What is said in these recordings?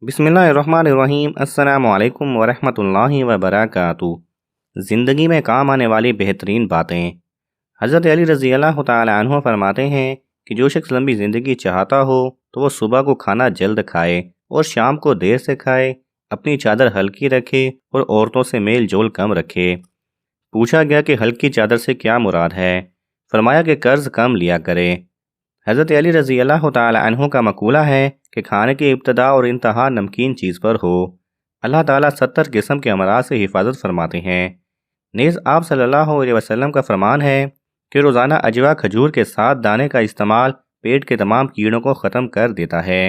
بسم اللہ الرحمن الرحیم۔ السلام علیکم ورحمۃ اللہ وبرکاتہ۔ زندگی میں کام آنے والی بہترین باتیں۔ حضرت علی رضی اللہ تعالی عنہ فرماتے ہیں کہ جو شخص لمبی زندگی چاہتا ہو تو وہ صبح کو کھانا جلد کھائے اور شام کو دیر سے کھائے، اپنی چادر ہلکی رکھے اور عورتوں سے میل جول کم رکھے۔ پوچھا گیا کہ ہلکی چادر سے کیا مراد ہے؟ فرمایا کہ قرض کم لیا کرے۔ حضرت علی رضی اللہ تعالی عنہ کا مقولہ ہے کہ کھانے کی ابتدا اور انتہا نمکین چیز پر ہو۔ اللہ تعالیٰ 70 قسم کے امراض سے حفاظت فرماتے ہیں۔ نیز آپ صلی اللہ علیہ وسلم کا فرمان ہے کہ روزانہ اجوا کھجور کے 7 دانے کا استعمال پیٹ کے تمام کیڑوں کو ختم کر دیتا ہے،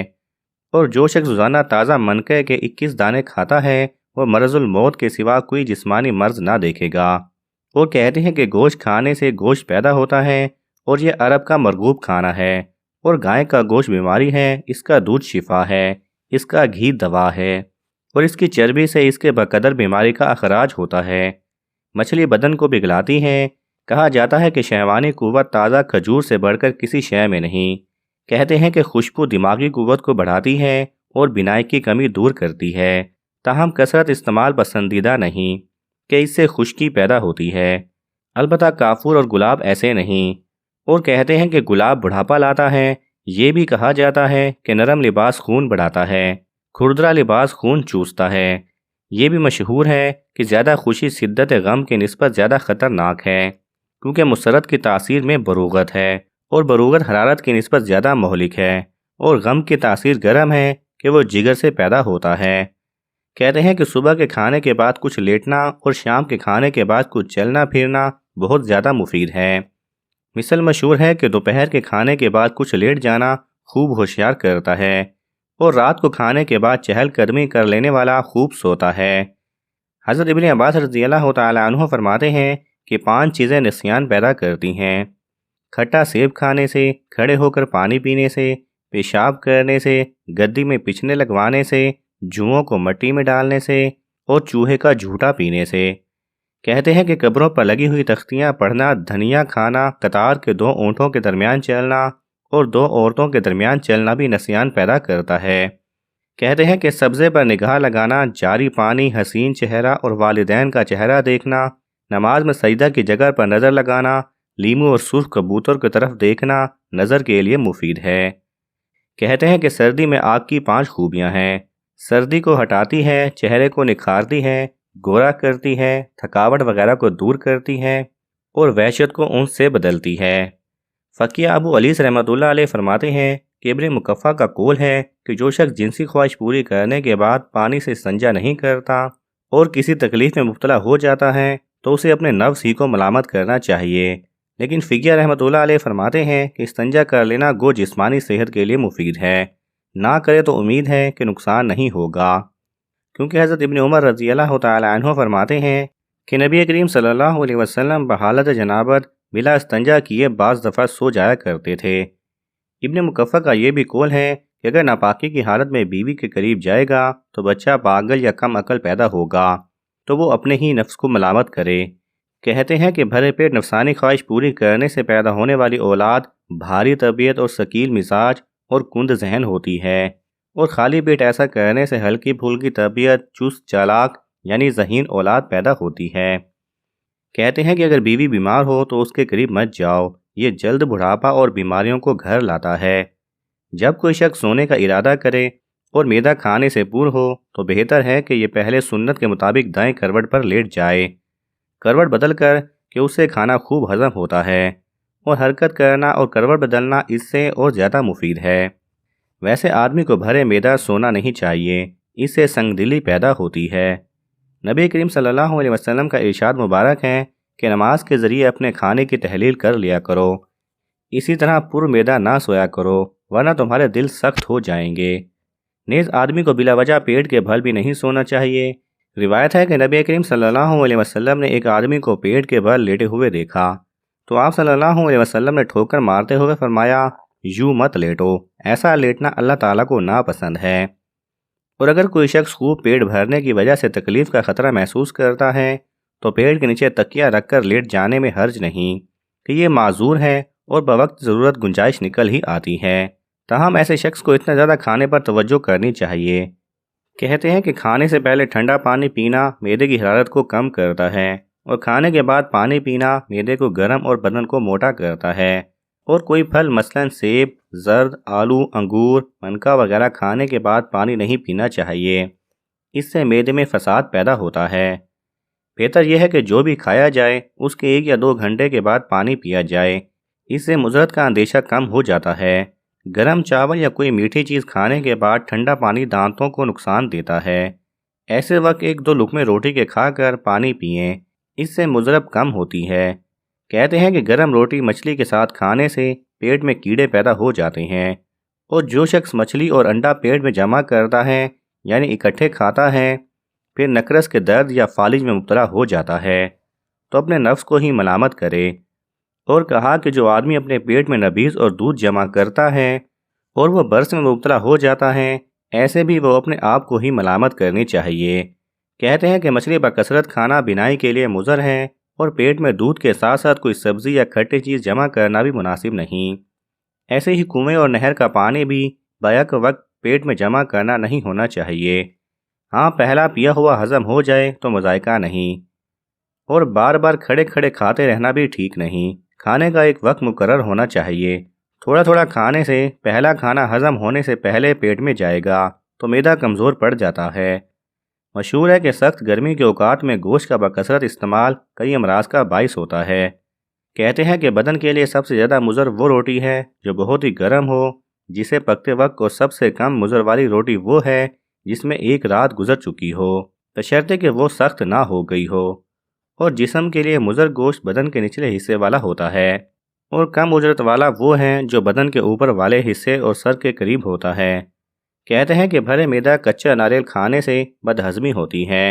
اور جو شخص روزانہ تازہ منقے کے 21 دانے کھاتا ہے وہ مرض الموت کے سوا کوئی جسمانی مرض نہ دیکھے گا۔ اور کہتے ہیں کہ گوشت کھانے سے گوشت پیدا ہوتا ہے اور یہ عرب کا مرغوب کھانا ہے، اور گائے کا گوشت بیماری ہے، اس کا دودھ شفا ہے، اس کا گھی دوا ہے، اور اس کی چربی سے اس کے بقدر بیماری کا اخراج ہوتا ہے۔ مچھلی بدن کو پگھلاتی ہے۔ کہا جاتا ہے کہ شہوانی قوت تازہ کھجور سے بڑھ کر کسی شے میں نہیں۔ کہتے ہیں کہ خوشبو دماغی قوت کو بڑھاتی ہے اور بینائی کی کمی دور کرتی ہے، تاہم کثرت استعمال پسندیدہ نہیں کہ اس سے خشکی پیدا ہوتی ہے۔ البتہ کافور اور گلاب ایسے نہیں۔ اور کہتے ہیں کہ گلاب بڑھاپا لاتا ہے۔ یہ بھی کہا جاتا ہے کہ نرم لباس خون بڑھاتا ہے، کھردرا لباس خون چوستا ہے۔ یہ بھی مشہور ہے کہ زیادہ خوشی شدت غم کی نسبت زیادہ خطرناک ہے، کیونکہ مسرت کی تاثیر میں بروغت ہے، اور بروغت حرارت کی نسبت زیادہ مہلک ہے، اور غم کی تاثیر گرم ہے کہ وہ جگر سے پیدا ہوتا ہے۔ کہتے ہیں کہ صبح کے کھانے کے بعد کچھ لیٹنا اور شام کے کھانے کے بعد کچھ چلنا پھرنا بہت زیادہ مفید ہے۔ مثل مشہور ہے کہ دوپہر کے کھانے کے بعد کچھ لیٹ جانا خوب ہوشیار کرتا ہے، اور رات کو کھانے کے بعد چہل قدمی کر لینے والا خوب سوتا ہے۔ حضرت ابن عباس رضی اللہ تعالی عنہ فرماتے ہیں کہ 5 چیزیں نسیان پیدا کرتی ہیں: کھٹا سیب کھانے سے، کھڑے ہو کر پانی پینے سے، پیشاب کرنے سے، گدی میں پچھنے لگوانے سے، جوؤں کو مٹی میں ڈالنے سے، اور چوہے کا جھوٹا پینے سے۔ کہتے ہیں کہ قبروں پر لگی ہوئی تختیاں پڑھنا، دھنیا کھانا، قطار کے 2 اونٹوں کے درمیان چلنا اور 2 عورتوں کے درمیان چلنا بھی نسیان پیدا کرتا ہے۔ کہتے ہیں کہ سبزے پر نگاہ لگانا، جاری پانی، حسین چہرہ اور والدین کا چہرہ دیکھنا، نماز میں سجدہ کی جگہ پر نظر لگانا، لیمو اور سرخ کبوتر کی طرف دیکھنا نظر کے لیے مفید ہے۔ کہتے ہیں کہ سردی میں آگ کی 5 خوبیاں ہیں۔ سردی کو ہٹاتی ہے، چہرے کو نکھارتی ہے، گورا کرتی ہے، تھکاوٹ وغیرہ کو دور کرتی ہے، اور وحشت کو انس سے بدلتی ہے۔ فقیہ ابو علیس رحمۃ اللہ علیہ فرماتے ہیں کہ ابن مکفہ کا قول ہے کہ جو شخص جنسی خواہش پوری کرنے کے بعد پانی سے استنجا نہیں کرتا اور کسی تکلیف میں مبتلا ہو جاتا ہے تو اسے اپنے نفس ہی کو ملامت کرنا چاہیے، لیکن فقیہ رحمۃ اللہ علیہ فرماتے ہیں کہ استنجا کر لینا گو جسمانی صحت کے لیے مفید ہے، نہ کرے تو امید ہے کہ نقصان نہیں ہوگا، کیونکہ حضرت ابن عمر رضی اللہ تعالی عنہ فرماتے ہیں کہ نبی کریم صلی اللہ علیہ وسلم بحالت جنابت بلا استنجا کیے بعض دفعہ سو جایا کرتے تھے۔ ابن مکفہ کا یہ بھی قول ہے کہ اگر ناپاکی کی حالت میں بیوی کے قریب جائے گا تو بچہ پاگل یا کم عقل پیدا ہوگا تو وہ اپنے ہی نفس کو ملامت کرے۔ کہتے ہیں کہ بھرے پیٹ نفسانی خواہش پوری کرنے سے پیدا ہونے والی اولاد بھاری طبیعت اور ثقیل مزاج اور کند ذہن ہوتی ہے، اور خالی پیٹ ایسا کرنے سے ہلکی پھلکی طبیعت، چست چالاک یعنی ذہین اولاد پیدا ہوتی ہے۔ کہتے ہیں کہ اگر بیوی بیمار ہو تو اس کے قریب مت جاؤ، یہ جلد بڑھاپا اور بیماریوں کو گھر لاتا ہے۔ جب کوئی شخص سونے کا ارادہ کرے اور معدہ کھانے سے پور ہو تو بہتر ہے کہ یہ پہلے سنت کے مطابق دائیں کروٹ پر لیٹ جائے، کروٹ بدل کر کہ اس سے کھانا خوب ہضم ہوتا ہے، اور حرکت کرنا اور کروٹ بدلنا اس سے اور زیادہ مفید ہے۔ ویسے آدمی کو بھرے معدہ سونا نہیں چاہیے، اس سے سنگ دلی پیدا ہوتی ہے۔ نبی کریم صلی اللہ علیہ وسلم کا ارشاد مبارک ہے کہ نماز کے ذریعے اپنے کھانے کی تحلیل کر لیا کرو، اسی طرح پر معدہ نہ سویا کرو ورنہ تمہارے دل سخت ہو جائیں گے۔ نیز آدمی کو بلا وجہ پیٹ کے بھل بھی نہیں سونا چاہیے۔ روایت ہے کہ نبی کریم صلی اللہ علیہ وسلم نے ایک آدمی کو پیٹ کے بھل لیٹے ہوئے دیکھا تو آپ صلی اللہ علیہ وسلم نے ٹھوکر مارتے ہوئے فرمایا، یوں مت لیٹو، ایسا لیٹنا اللہ تعالیٰ کو ناپسند ہے۔ اور اگر کوئی شخص خوب پیٹ بھرنے کی وجہ سے تکلیف کا خطرہ محسوس کرتا ہے تو پیٹ کے نیچے تکیہ رکھ کر لیٹ جانے میں حرج نہیں کہ یہ معذور ہے اور بوقت ضرورت گنجائش نکل ہی آتی ہے۔ تاہم ایسے شخص کو اتنا زیادہ کھانے پر توجہ کرنی چاہیے کہتے ہیں کہ کھانے سے پہلے ٹھنڈا پانی پینا معدے کی حرارت کو کم کرتا ہے، اور کھانے کے بعد پانی پینا معدے کو گرم اور بدن کو موٹا کرتا ہے۔ اور کوئی پھل مثلاً سیب، زرد، آلو، انگور، منکا وغیرہ کھانے کے بعد پانی نہیں پینا چاہیے، اس سے معدے میں فساد پیدا ہوتا ہے۔ بہتر یہ ہے کہ جو بھی کھایا جائے اس کے 1 یا 2 گھنٹے کے بعد پانی پیا جائے، اس سے مضرت کا اندیشہ کم ہو جاتا ہے۔ گرم چاول یا کوئی میٹھی چیز کھانے کے بعد ٹھنڈا پانی دانتوں کو نقصان دیتا ہے، ایسے وقت 1 2 لقمے روٹی کے کھا کر پانی پئیں، اس سے مضرب کم ہوتی ہے۔ کہتے ہیں کہ گرم روٹی مچھلی کے ساتھ کھانے سے پیٹ میں کیڑے پیدا ہو جاتے ہیں، اور جو شخص مچھلی اور انڈا پیٹ میں جمع کرتا ہے یعنی اکٹھے کھاتا ہے، پھر نکرس کے درد یا فالج میں مبتلا ہو جاتا ہے، تو اپنے نفس کو ہی ملامت کرے۔ اور کہا کہ جو آدمی اپنے پیٹ میں نبیذ اور دودھ جمع کرتا ہے اور وہ برس میں مبتلا ہو جاتا ہے، ایسے بھی وہ اپنے آپ کو ہی ملامت کرنی چاہیے۔ کہتے ہیں کہ مچھلی بکثرت کھانا بینائی کے لیے مضر ہے، اور پیٹ میں دودھ کے ساتھ ساتھ کوئی سبزی یا کھٹی چیز جمع کرنا بھی مناسب نہیں۔ ایسے ہی کنویں اور نہر کا پانی بھی بیک وقت پیٹ میں جمع کرنا نہیں ہونا چاہیے۔ ہاں، پہلا پیا ہوا ہضم ہو جائے تو مذائقہ نہیں، اور بار بار کھڑے کھڑے کھاتے رہنا بھی ٹھیک نہیں۔ کھانے کا ایک وقت مقرر ہونا چاہیے، تھوڑا تھوڑا کھانے سے پہلا کھانا ہضم ہونے سے پہلے پیٹ میں جائے گا تو معدہ کمزور پڑ جاتا ہے۔ مشہور ہے کہ سخت گرمی کے اوقات میں گوشت کا بکثرت استعمال کئی امراض کا باعث ہوتا ہے۔ کہتے ہیں کہ بدن کے لیے سب سے زیادہ مضر وہ روٹی ہے جو بہت ہی گرم ہو، جسے پکتے وقت، اور سب سے کم مضر والی روٹی وہ ہے جس میں 1 رات گزر چکی ہو، بشرطے کہ وہ سخت نہ ہو گئی ہو۔ اور جسم کے لیے مضر گوشت بدن کے نچلے حصے والا ہوتا ہے، اور کم اجرت والا وہ ہے جو بدن کے اوپر والے حصے اور سر کے قریب ہوتا ہے۔ کہتے ہیں کہ بھرے معدہ کچا ناریل کھانے سے بدہضمی ہوتی ہے،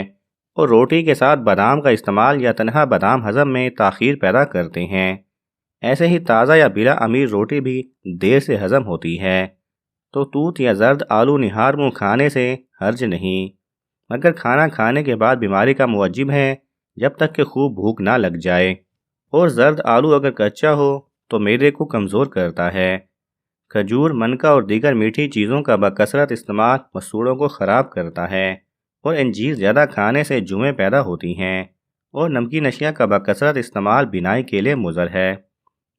اور روٹی کے ساتھ بادام کا استعمال یا تنہا بادام ہضم میں تاخیر پیدا کرتے ہیں۔ ایسے ہی تازہ یا بلا امیر روٹی بھی دیر سے ہضم ہوتی ہے، تو توت یا زرد آلو نہار منہ کھانے سے حرج نہیں، مگر کھانا کھانے کے بعد بیماری کا موجب ہے جب تک کہ خوب بھوک نہ لگ جائے۔ اور زرد آلو اگر کچا ہو تو معدے کو کمزور کرتا ہے۔ کھجور، منکا اور دیگر میٹھی چیزوں کا بکثرت استعمال مسوڑوں کو خراب کرتا ہے، اور انجیر زیادہ کھانے سے جوئیں پیدا ہوتی ہیں، اور نمکین اشیاء کا بکثرت استعمال بینائی کے لیے مضر ہے۔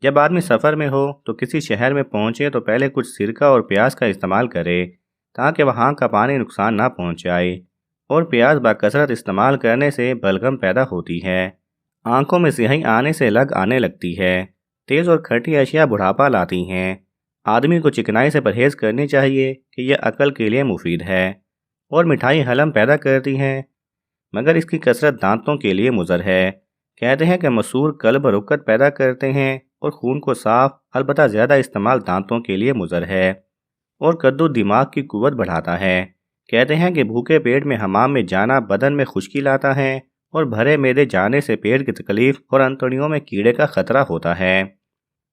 جب آدمی سفر میں ہو تو کسی شہر میں پہنچے تو پہلے کچھ سرکہ اور پیاز کا استعمال کرے تاکہ وہاں کا پانی نقصان نہ پہنچائے، اور پیاز بکثرت استعمال کرنے سے بلغم پیدا ہوتی ہے، آنکھوں میں سیاہی آنے سے لگ آنے لگتی ہے، تیز اور کھٹی اشیاء بڑھاپا لاتی ہیں۔ آدمی کو چکنائی سے پرہیز کرنی چاہیے کہ یہ عقل کے لیے مفید ہے، اور مٹھائی حلم پیدا کرتی ہے، مگر اس کی کثرت دانتوں کے لیے مضر ہے۔ کہتے ہیں کہ مسور قلب رکت پیدا کرتے ہیں اور خون کو صاف، البتہ زیادہ استعمال دانتوں کے لیے مضر ہے، اور کدو دماغ کی قوت بڑھاتا ہے۔ کہتے ہیں کہ بھوکے پیٹ میں حمام میں جانا بدن میں خشکی لاتا ہے، اور بھرے معدے جانے سے پیٹ کی تکلیف اور انتڑیوں میں کیڑے کا خطرہ ہوتا ہے۔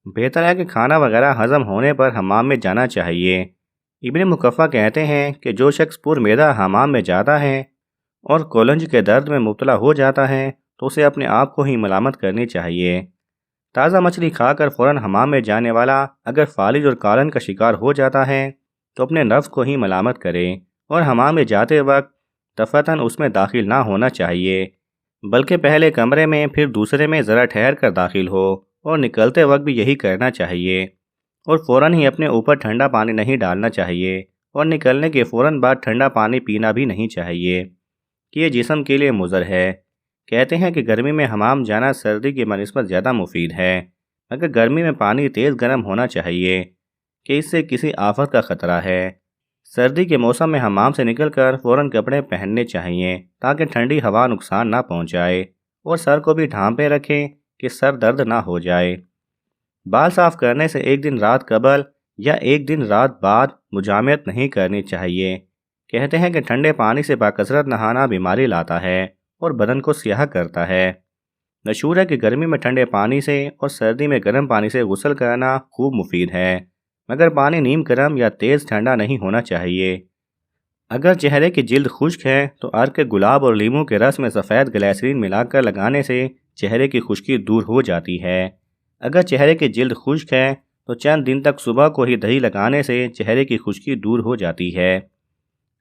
بہتر ہے کہ کھانا وغیرہ ہضم ہونے پر حمام میں جانا چاہیے۔ ابن مکفہ کہتے ہیں کہ جو شخص پر معدہ حمام میں جاتا ہے اور کولنج کے درد میں مبتلا ہو جاتا ہے تو اسے اپنے آپ کو ہی ملامت کرنی چاہیے۔ تازہ مچھلی کھا کر فوراً حمام میں جانے والا اگر فالج اور کالن کا شکار ہو جاتا ہے تو اپنے نفس کو ہی ملامت کرے، اور حمام میں جاتے وقت دفعتاً اس میں داخل نہ ہونا چاہیے، بلکہ پہلے کمرے میں پھر دوسرے میں ذرا ٹھہر کر داخل ہو، اور نکلتے وقت بھی یہی کرنا چاہیے، اور فوراً ہی اپنے اوپر ٹھنڈا پانی نہیں ڈالنا چاہیے، اور نکلنے کے فوراً بعد ٹھنڈا پانی پینا بھی نہیں چاہیے کہ یہ جسم کے لیے مضر ہے۔ کہتے ہیں کہ گرمی میں حمام جانا سردی کی بنسبت زیادہ مفید ہے، مگر گرمی میں پانی تیز گرم ہونا چاہیے کہ اس سے کسی آفت کا خطرہ ہے۔ سردی کے موسم میں حمام سے نکل کر فوراً کپڑے پہننے چاہیے تاکہ ٹھنڈی ہوا نقصان نہ پہنچائے، اور سر کو بھی ڈھانپے رکھیں کہ سر درد نہ ہو جائے۔ بال صاف کرنے سے 1 دن رات قبل یا 1 دن رات بعد مجامعت نہیں کرنی چاہیے۔ کہتے ہیں کہ ٹھنڈے پانی سے باکثرت نہانا بیماری لاتا ہے اور بدن کو سیاہ کرتا ہے۔ مشہور ہے کہ گرمی میں ٹھنڈے پانی سے اور سردی میں گرم پانی سے غسل کرنا خوب مفید ہے، مگر پانی نیم گرم یا تیز ٹھنڈا نہیں ہونا چاہیے۔ اگر چہرے کی جلد خشک ہے تو عرق گلاب اور لیموں کے رس میں سفید گلیسرین ملا کر لگانے سے چہرے کی خشکی دور ہو جاتی ہے۔ اگر چہرے کی جلد خشک ہے تو چند دن تک صبح کو ہی دہی لگانے سے چہرے کی خشکی دور ہو جاتی ہے۔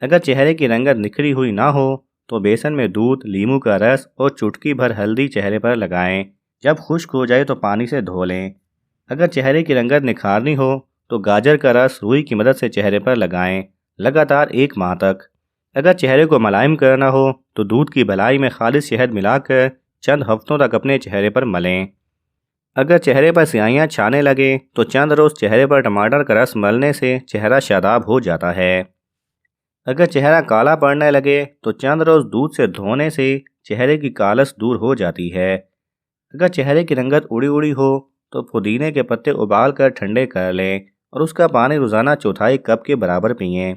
اگر چہرے کی رنگت نکھری ہوئی نہ ہو تو بیسن میں دودھ، لیموں کا رس اور چٹکی بھر ہلدی چہرے پر لگائیں۔ جب خشک ہو جائے تو پانی سے دھو لیں۔ اگر چہرے کی رنگت نکھارنی ہو تو گاجر کا رس روئی کی مدد سے چہرے پر لگائیں، لگاتار 1 ماہ تک۔ اگر چہرے کو ملائم کرنا ہو تو دودھ کی بلائی میں خالص شہد ملا کر چند ہفتوں تک اپنے چہرے پر ملیں۔ اگر چہرے پر سیاہیاں چھانے لگے تو چند روز چہرے پر ٹماٹر کا رس ملنے سے چہرہ شاداب ہو جاتا ہے۔ اگر چہرہ کالا پڑنے لگے تو چند روز دودھ سے دھونے سے چہرے کی کالس دور ہو جاتی ہے۔ اگر چہرے کی رنگت اڑی اڑی ہو تو پودینے کے پتے ابال کر ٹھنڈے کر لیں اور اس کا پانی روزانہ 1/4 کپ کے برابر پئیں۔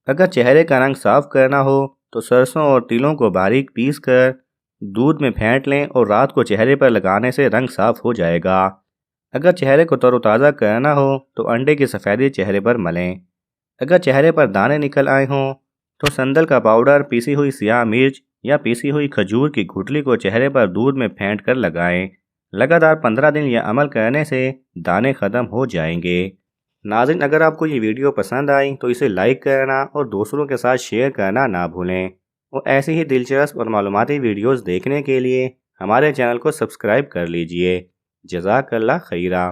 اگر چہرے کا رنگ صاف کرنا ہو تو سرسوں اور تلوں کو باریک پیس کر دودھ میں پھینٹ لیں اور رات کو چہرے پر لگانے سے رنگ صاف ہو جائے گا۔ اگر چہرے کو تر و تازہ کرنا ہو تو انڈے کی سفیدی چہرے پر ملیں۔ اگر چہرے پر دانے نکل آئے ہوں تو سندل کا پاؤڈر، پیسی ہوئی سیاہ مرچ یا پیسی ہوئی کھجور کی گٹھلی کو چہرے پر دودھ میں پھینٹ کر لگائیں۔ لگاتار 15 دن یہ عمل کرنے سے دانے ختم ہو جائیں گے۔ ناظرین، اگر آپ کو یہ ویڈیو پسند آئی تو اسے لائک کرنا اور دوسروں کے ساتھ شیئر کرنا نہ بھولیں، اور ایسی ہی دلچسپ اور معلوماتی ویڈیوز دیکھنے کے لیے ہمارے چینل کو سبسکرائب کر لیجئے۔ جزاک اللہ خیرہ۔